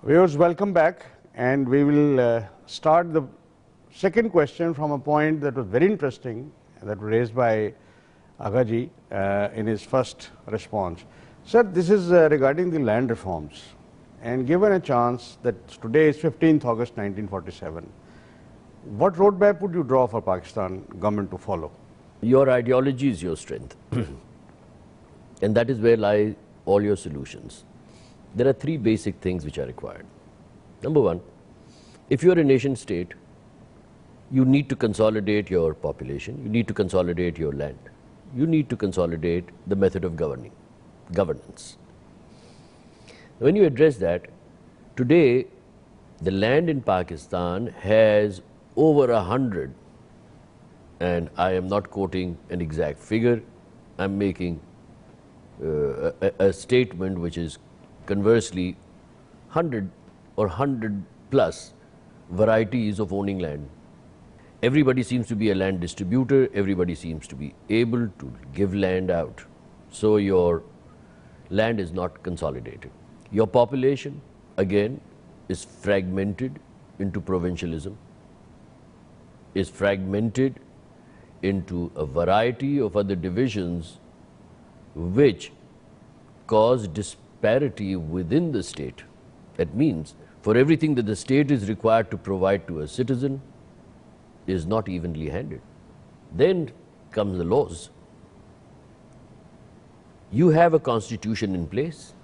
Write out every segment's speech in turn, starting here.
Viewers, welcome back, and we will start the second question from a point that was very interesting that was raised by Aghaji in his first response. Sir, this is regarding the land reforms, and given a chance that today is 15th August 1947, what roadmap would you draw for Pakistan government to follow? Your ideology is your strength, and that is where lie all your solutions. There are three basic things which are required. Number one, if you are a nation state, you need to consolidate your population, you need to consolidate your land, you need to consolidate the method of governance. When you address that, today the land in Pakistan has over 100, and I am not quoting an exact figure, I am making a statement which is conversely 100 or 100 plus varieties of owning land. Everybody seems to be a land distributor, everybody seems to be able to give land out. So your land is not consolidated. Your population, again, is fragmented into provincialism, is fragmented into a variety of other divisions which cause disparity within the state. That means for everything that the state is required to provide to a citizen is not evenly handed. Then comes the laws. You have a constitution in place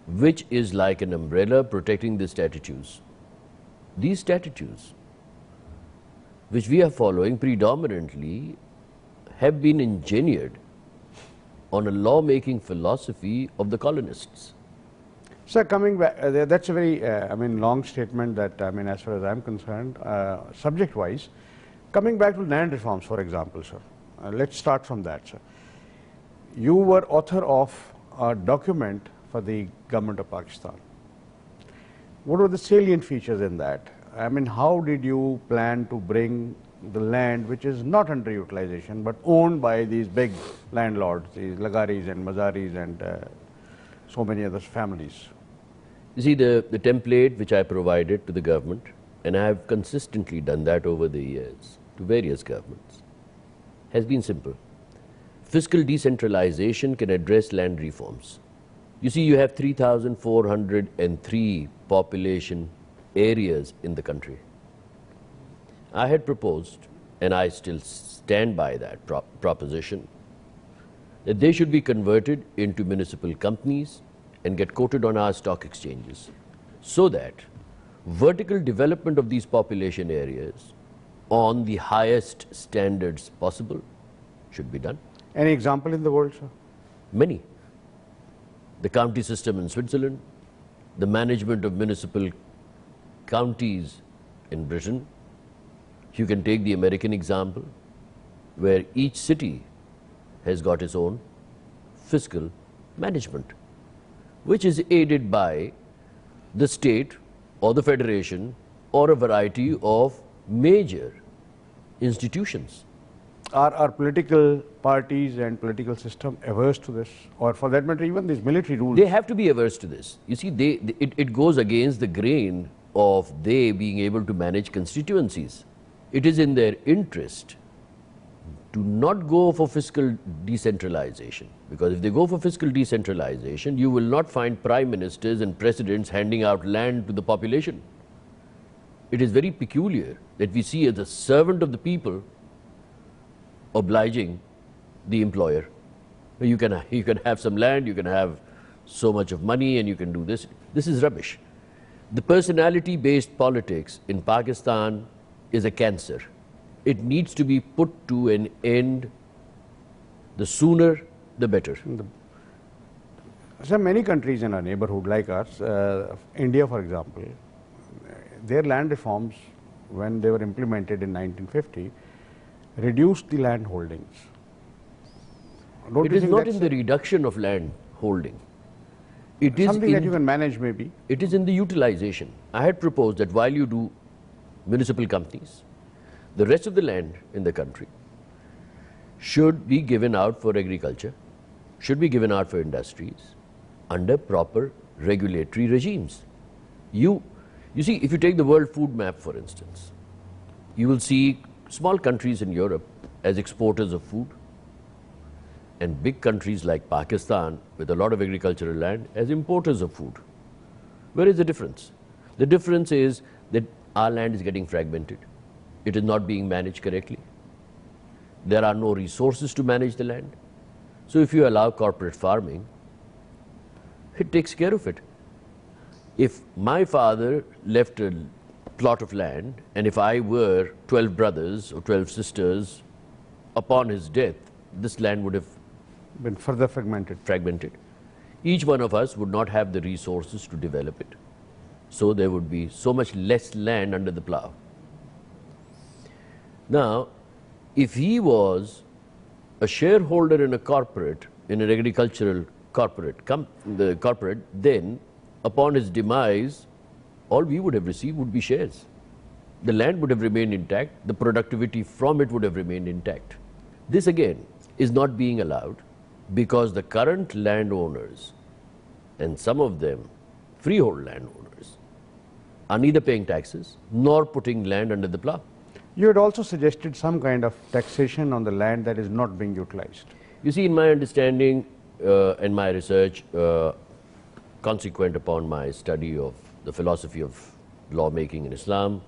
which is like an umbrella protecting the statutes. These statutes, which we are following predominantly, have been engineered on a law-making philosophy of the colonists. Sir, coming back, that's a very, long statement that, as far as I'm concerned, subject-wise. Coming back to land reforms, for example, sir, let's start from that, sir. You were author of a document for the government of Pakistan. What were the salient features in that? How did you plan to bring the land which is not underutilization but owned by these big landlords, these Lagaris and Mazaris and so many other families? You see, the template which I provided to the government, and I have consistently done that over the years to various governments, has been simple. Fiscal decentralization can address land reforms. You see, you have 3,403 population areas in the country. I had proposed, and I still stand by that proposition, that they should be converted into municipal companies and get quoted on our stock exchanges, so that vertical development of these population areas on the highest standards possible should be done. Any example in the world, sir? Many. The county system in Switzerland, the management of municipal counties in Britain. You can take the American example, where each city has got its own fiscal management, which is aided by the state or the federation or a variety of major institutions. Are political parties and political system averse to this? Or for that matter, even these military rules? They have to be averse to this. You see, it goes against the grain of they being able to manage constituencies. It is in their interest to not go for fiscal decentralization, because if they go for fiscal decentralization, you will not find prime ministers and presidents handing out land to the population. It is very peculiar that we see as a servant of the people obliging the employer. You can have some land, you can have so much of money, and you can do this. This is rubbish. The personality-based politics in Pakistan is a cancer. It needs to be put to an end. The sooner, the better. So many countries in our neighborhood like us, India for example, their land reforms, when they were implemented in 1950, reduced the land holdings. It is not in the reduction of land holding. It is something that you can manage, maybe. It is in the utilization. I had proposed that while you do municipal companies, the rest of the land in the country should be given out for agriculture, should be given out for industries under proper regulatory regimes. You see, if you take the world food map, for instance, you will see small countries in Europe as exporters of food and big countries like Pakistan with a lot of agricultural land as importers of food. Where is the difference? The difference is that our land is getting fragmented. It is not being managed correctly. There are no resources to manage the land. So if you allow corporate farming, it takes care of it. If my father left a plot of land, and if I were 12 brothers or 12 sisters, upon his death, this land would have been further fragmented. Each one of us would not have the resources to develop it. So there would be so much less land under the plow. Now, if he was a shareholder in a corporate, in an agricultural corporate, then upon his demise, all we would have received would be shares. The land would have remained intact, the productivity from it would have remained intact. This again is not being allowed because the current landowners, and some of them freehold landowners, are neither paying taxes nor putting land under the plow. You had also suggested some kind of taxation on the land that is not being utilized. You see, in my understanding and my research, consequent upon my study of the philosophy of lawmaking in Islam,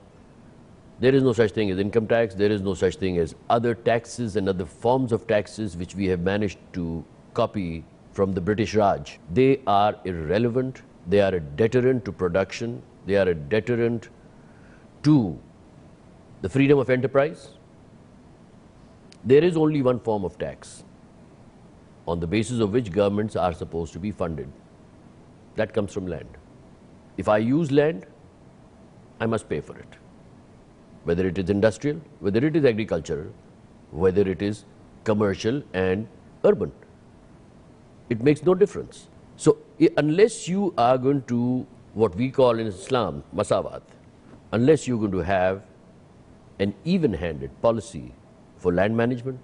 there is no such thing as income tax, there is no such thing as other taxes and other forms of taxes which we have managed to copy from the British Raj. They are irrelevant, they are a deterrent to production, they are a deterrent to the freedom of enterprise. There is only one form of tax on the basis of which governments are supposed to be funded. That comes from land. If I use land, I must pay for it. Whether it is industrial, whether it is agricultural, whether it is commercial and urban. It makes no difference. So unless you are going to, what we call in Islam, masawat, unless you're going to have an even-handed policy for land management,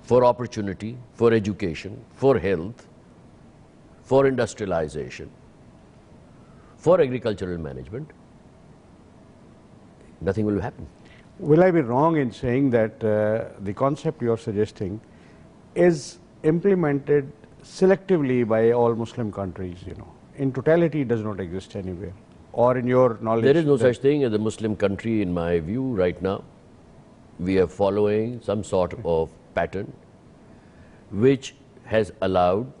for opportunity, for education, for health, for industrialization, for agricultural management, nothing will happen. Will I be wrong in saying that the concept you are suggesting is implemented selectively by all Muslim countries, you know? In totality, it does not exist anywhere. Or in your knowledge? There is no such thing as a Muslim country in my view right now. We are following some sort of pattern which has allowed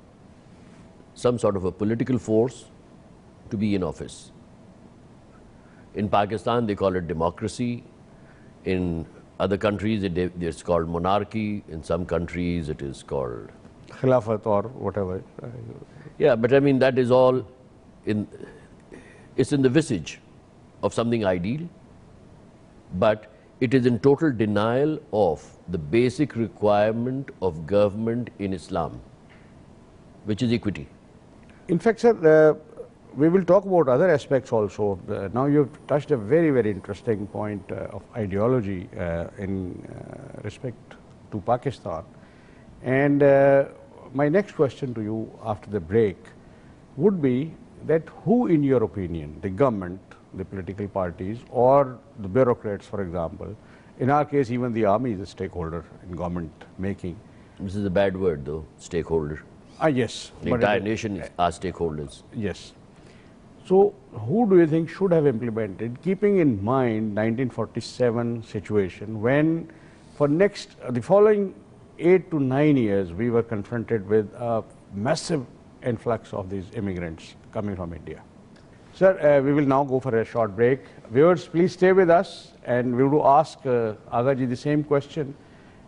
some sort of a political force to be in office. In Pakistan, they call it democracy. In other countries, it's called monarchy. In some countries, it is called Khilafat or whatever. Yeah, but I mean, that is all it's in the visage of something ideal, but it is in total denial of the basic requirement of government in Islam, which is equity. In fact, sir, we will talk about other aspects also. Now you've touched a very, very interesting point of ideology in respect to Pakistan. And my next question to you after the break would be that who, in your opinion, the government, the political parties, or the bureaucrats, for example, in our case, even the army is a stakeholder in government making. This is a bad word, though, stakeholder. Yes. The entire nation are stakeholders. Yes. So, who do you think should have implemented, keeping in mind 1947 situation, when for the following 8 to 9 years, we were confronted with a massive influx of these immigrants coming from India. Sir, we will now go for a short break. Viewers, please stay with us, and we will ask Agha ji the same question,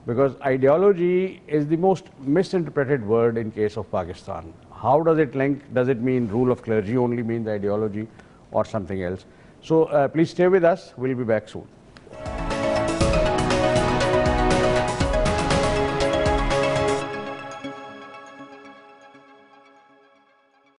because ideology is the most misinterpreted word in case of Pakistan. How does it link? Does it mean rule of clergy only mean the ideology or something else? So please stay with us. We'll be back soon.